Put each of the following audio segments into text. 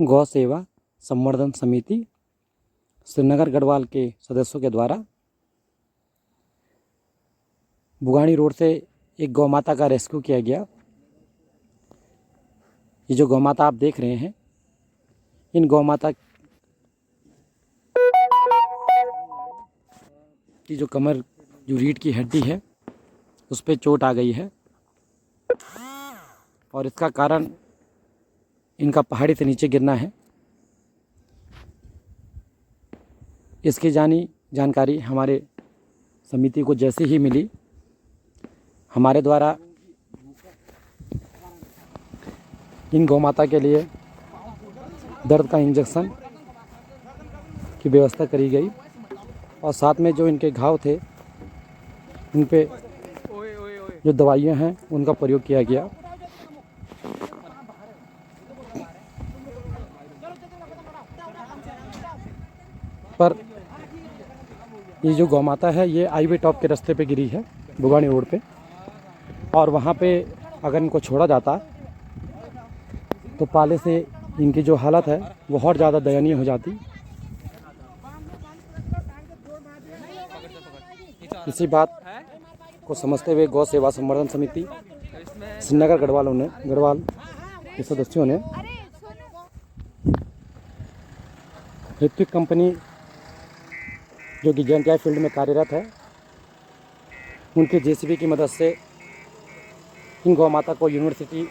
गौ सेवा संवर्धन समिति श्रीनगर गढ़वाल के सदस्यों के द्वारा बुगानी रोड से एक गौ माता का रेस्क्यू किया गया। ये जो गौ माता आप देख रहे हैं, इन गौ माता की जो कमर, जो रीढ़ की हड्डी है, उस पर चोट आ गई है और इसका कारण इनका पहाड़ी से नीचे गिरना है। इसकी जानकारी हमारे समिति को जैसे ही मिली, हमारे द्वारा इन गौ माता के लिए दर्द का इंजेक्शन की व्यवस्था करी गई और साथ में जो इनके घाव थे उन पे जो दवाइयाँ हैं उनका प्रयोग किया गया। पर ये जो गौ माता है ये हाईवे टॉप के रास्ते पे गिरी है, बुगानी रोड पे, और वहाँ पे अगर इनको छोड़ा जाता तो पहले से इनकी जो हालत है वो और ज़्यादा दयनीय हो जाती। इसी बात को समझते हुए गौ सेवा संवर्धन समिति श्रीनगर गढ़वाल के सदस्यों ने ऋत्विक कंपनी, जो कि जेएनटीआई फील्ड में कार्यरत है, उनके जेसीबी की मदद से इन गौ माता को यूनिवर्सिटी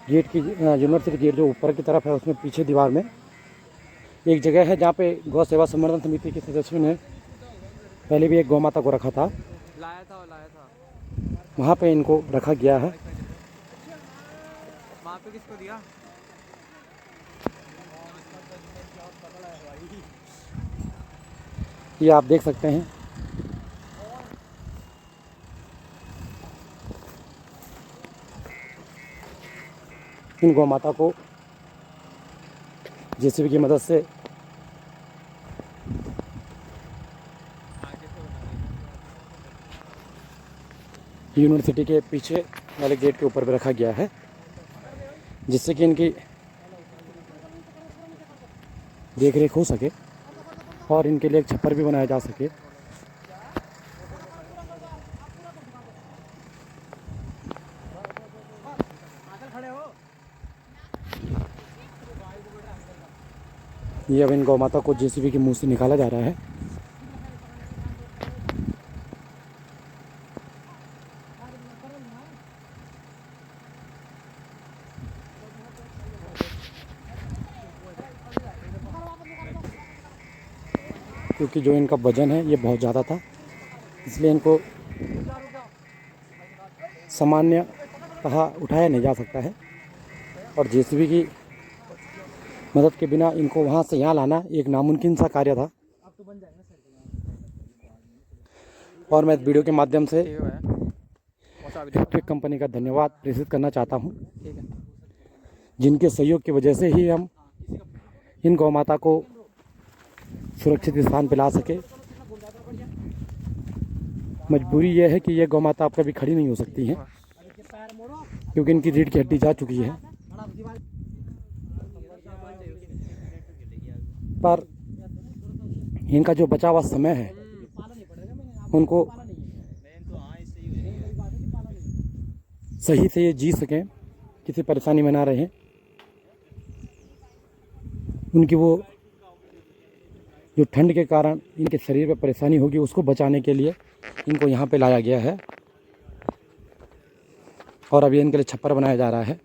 गेट जो ऊपर की तरफ है, उसमें पीछे दीवार में एक जगह है जहाँ पे गौ सेवा संवर्धन समिति के सदस्यों ने पहले भी एक गौ माता को रखा था, लाया था। वहाँ पे इनको रखा गया है। वहाँ पे किसको दिया? ये आप देख सकते हैं। इन गौ माता को जेसीबी की मदद से यूनिवर्सिटी के पीछे वाले गेट के ऊपर भी रखा गया है, जिससे कि इनकी देख रेख हो सके और इनके लिए एक छप्पर भी बनाया जा सके। ये अब इन गौ माता को जेसीबी के मुंह से निकाला जा रहा है। क्योंकि जो इनका वजन है ये बहुत ज़्यादा था, इसलिए इनको सामान्यतः उठाया नहीं जा सकता है और जेसीबी की मदद के बिना इनको वहाँ से यहाँ लाना एक नामुमकिन सा कार्य था। और मैं इस वीडियो के माध्यम से ऋत्विक कंपनी का धन्यवाद प्रेषित करना चाहता हूँ, जिनके सहयोग की वजह से ही हम इन गौ माता को सुरक्षित स्थान पर ला सके। मजबूरी यह है कि ये गौ माता अब कभी खड़ी नहीं हो सकती हैं, क्योंकि इनकी रीढ़ की हड्डी जा चुकी है। पर इनका जो बचा हुआ समय है उनको सही से ये जी सकें, किसी परेशानी में ना रहें। उनकी वो जो ठंड के कारण इनके शरीर पर परेशानी होगी, उसको बचाने के लिए इनको यहाँ पे लाया गया है और अभी इनके लिए छप्पर बनाया जा रहा है।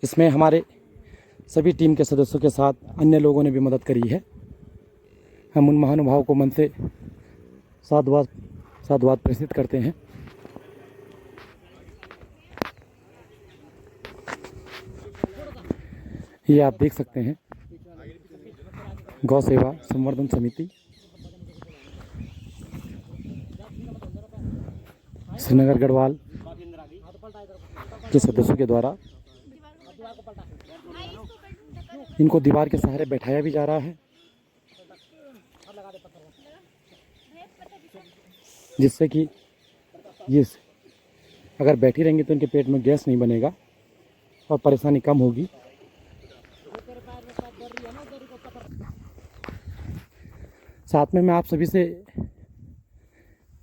इसमें हमारे सभी टीम के सदस्यों के साथ अन्य लोगों ने भी मदद करी है। हम उन महानुभावों को मन से साधुवाद प्रेषित करते हैं। ये आप देख सकते हैं गौ सेवा संवर्धन समिति श्रीनगर गढ़वाल के सदस्यों के द्वारा इनको दीवार के सहारे बैठाया भी जा रहा है, जिससे कि ये अगर बैठी रहेंगी तो इनके पेट में गैस नहीं बनेगा और परेशानी कम होगी। साथ में मैं आप सभी से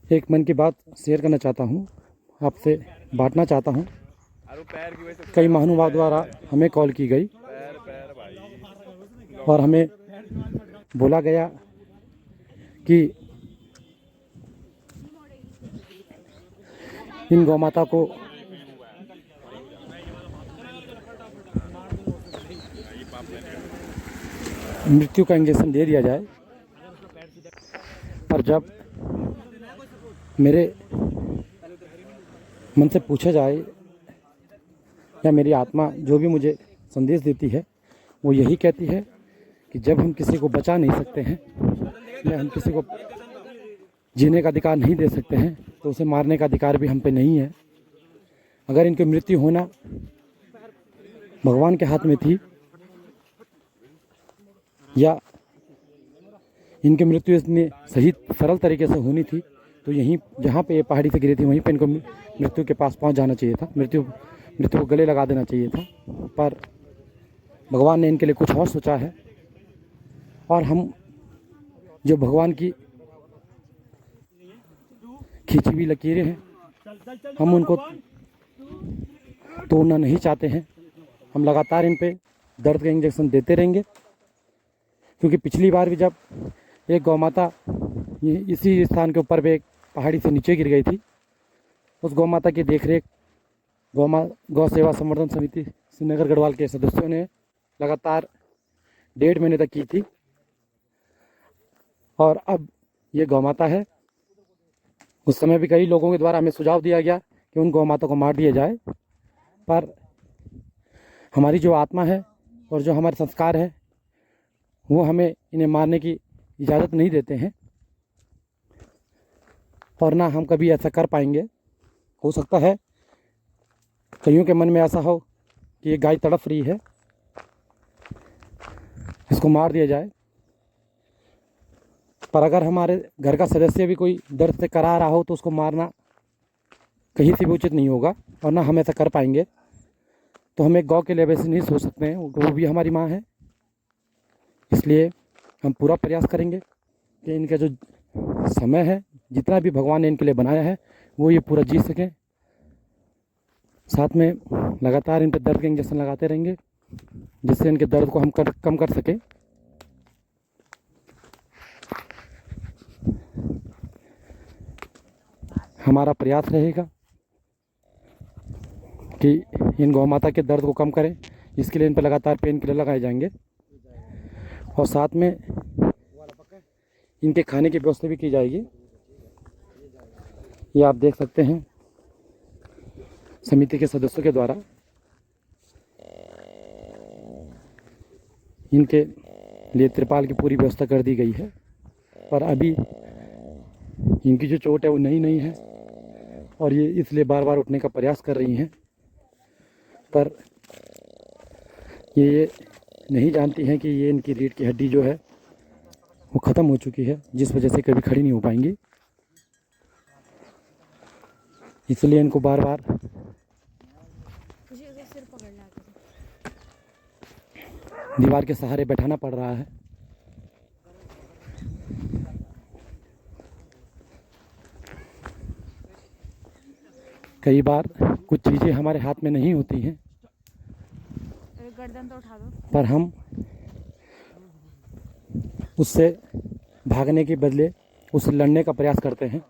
एक मन की बात शेयर करना चाहता हूँ, आपसे बांटना चाहता हूँ। कई महानुभाव द्वारा हमें कॉल की गई और हमें बोला गया कि इन गौ माता को मृत्यु का इंजेक्शन दे दिया जाए। पर जब मेरे मन से पूछा जाए या मेरी आत्मा जो भी मुझे संदेश देती है वो यही कहती है कि जब हम किसी को बचा नहीं सकते हैं या हम किसी को जीने का अधिकार नहीं दे सकते हैं तो उसे मारने का अधिकार भी हम पे नहीं है। अगर इनकी मृत्यु होना भगवान के हाथ में थी या इनकी मृत्यु इतनी सही सरल तरीके से होनी थी तो यहीं जहाँ पे ये पहाड़ी से गिरी थी वहीं पे इनको मृत्यु के पास पहुँच जाना चाहिए था, मृत्यु को गले लगा देना चाहिए था। पर भगवान ने इनके लिए कुछ और सोचा है और हम जो भगवान की खींची हुई लकीरें हैं हम उनको तोड़ना नहीं चाहते हैं। हम लगातार इन पे दर्द का इंजेक्शन देते रहेंगे, क्योंकि पिछली बार भी जब एक गौ माता इसी स्थान के ऊपर पे एक पहाड़ी से नीचे गिर गई थी, उस गौ माता की देखरेख गौ सेवा संवर्धन समिति श्रीनगर गढ़वाल के सदस्यों ने लगातार 1.5 महीने तक की थी। और अब ये गौ माता है। उस समय भी कई लोगों के द्वारा हमें सुझाव दिया गया कि उन गौ माता को मार दिया जाए, पर हमारी जो आत्मा है और जो हमारे संस्कार है वो हमें इन्हें मारने की इजाज़त नहीं देते हैं और ना हम कभी ऐसा कर पाएंगे। हो सकता है कईयों के मन में ऐसा हो कि ये गाय तड़फ रही है, इसको मार दिया जाए, पर अगर हमारे घर का सदस्य भी कोई दर्द से करा रहा हो तो उसको मारना कहीं से भी उचित नहीं होगा और ना हम ऐसा कर पाएंगे। तो हम एक गौ के लिए वैसे नहीं सोच सकते हैं, वो भी हमारी माँ है। इसलिए हम पूरा प्रयास करेंगे कि इनका जो समय है, जितना भी भगवान ने इनके लिए बनाया है, वो ये पूरा जी सकें। साथ में लगातार इन पर दर्द के इंजेक्शन लगाते रहेंगे जिससे इनके दर्द को हम कम कर सकें। हमारा प्रयास रहेगा कि इन गौ माता के दर्द को कम करें। इसके लिए इन पर लगातार पेन किलर लगाए जाएंगे और साथ में इनके खाने की व्यवस्था भी की जाएगी। ये आप देख सकते हैं समिति के सदस्यों के द्वारा इनके लिए त्रिपाल की पूरी व्यवस्था कर दी गई है। पर अभी इनकी जो चोट है वो नई है और ये इसलिए बार बार उठने का प्रयास कर रही हैं, पर ये नहीं जानती हैं कि ये इनकी रीढ़ की हड्डी जो है वो ख़त्म हो चुकी है, जिस वजह से कभी खड़ी नहीं हो पाएंगी। इसलिए इनको बार बार दीवार के सहारे बैठाना पड़ रहा है। कई बार कुछ चीज़ें हमारे हाथ में नहीं होती हैं, गर्दन तो उठा दो, पर हम उससे भागने के बदले उससे लड़ने का प्रयास करते हैं,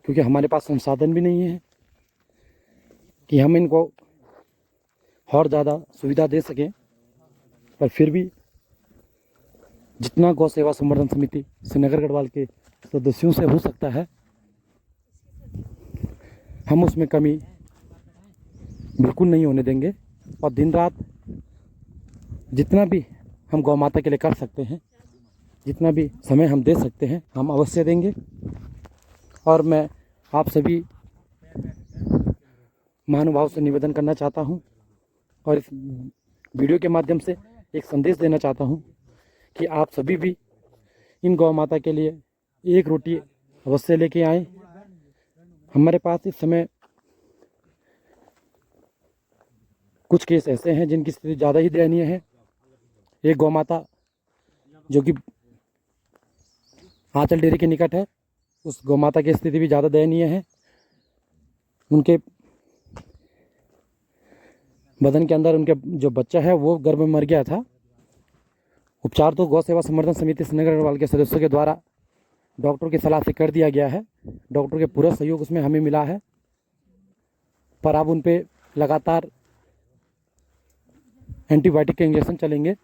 क्योंकि हमारे पास संसाधन भी नहीं है कि हम इनको और ज़्यादा सुविधा दे सकें। पर फिर भी जितना गौ सेवा संवर्धन समिति श्रीनगर गढ़वाल के सदस्यों से हो सकता है हम उसमें कमी बिल्कुल नहीं होने देंगे और दिन रात जितना भी हम गौ माता के लिए कर सकते हैं, जितना भी समय हम दे सकते हैं, हम अवश्य देंगे। और मैं आप सभी महानुभाव से निवेदन करना चाहता हूं और इस वीडियो के माध्यम से एक संदेश देना चाहता हूं कि आप सभी भी इन गौ माता के लिए एक रोटी अवश्य लेके आएँ। हमारे पास इस समय कुछ केस ऐसे हैं जिनकी स्थिति ज़्यादा ही दयनीय है। एक गौ माता जो कि आंचल डेयरी के निकट है। उस गौ माता की स्थिति भी ज़्यादा दयनीय है। उनके बदन के अंदर उनके जो बच्चा है वो गर्भ में मर गया था। उपचार तो गौ सेवा संवर्धन समिति श्रीनगर गढ़वाल के सदस्यों के द्वारा डॉक्टर की सलाह से कर दिया गया है। डॉक्टर के पूरा सहयोग उसमें हमें मिला है, पर अब उन पे लगातार एंटीबायोटिक के इंजेक्शन चलेंगे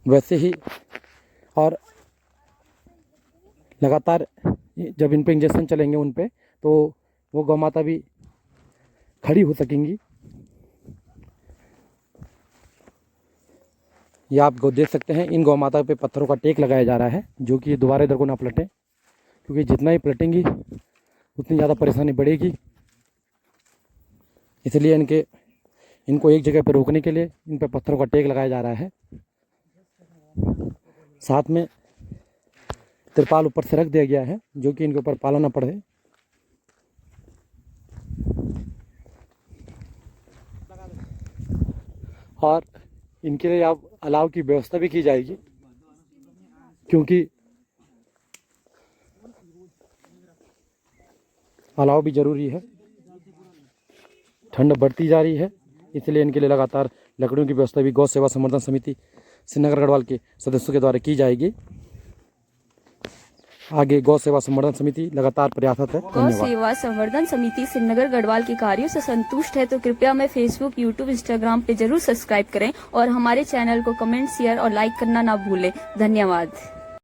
वैसे ही, और लगातार जब इन पे इंजेक्शन चलेंगे उन पे तो वो गौ माता भी खड़ी हो सकेंगी। ये आप देख सकते हैं, इन गौ माता पे पत्थरों का टेक लगाया जा रहा है, जो कि दोबारा इधर को ना पलटें, क्योंकि जितना ही पलटेंगी उतनी ज़्यादा परेशानी बढ़ेगी। इसलिए इनको एक जगह पर रोकने के लिए इन पे पत्थरों का टेक लगाया जा रहा है। साथ में तिरपाल ऊपर से रख दिया गया है, जो कि इनके ऊपर पाला ना पड़े। और इनके लिए अब अलाव की व्यवस्था भी की जाएगी, क्योंकि अलाव भी ज़रूरी है। ठंड बढ़ती जा रही है, इसलिए इनके लिए लगातार लकड़ियों की व्यवस्था भी गौ सेवा संवर्धन समिति श्रीनगर गढ़वाल के सदस्यों के द्वारा की जाएगी। आगे गौ सेवा संवर्धन समिति लगातार प्रयासरत है। गौ सेवा संवर्धन समिति श्रीनगर गढ़वाल के कार्यों से संतुष्ट है तो कृपया हमें फेसबुक, यूट्यूब, इंस्टाग्राम पे जरूर सब्सक्राइब करें और हमारे चैनल को कमेंट, शेयर और लाइक करना ना भूलें। धन्यवाद।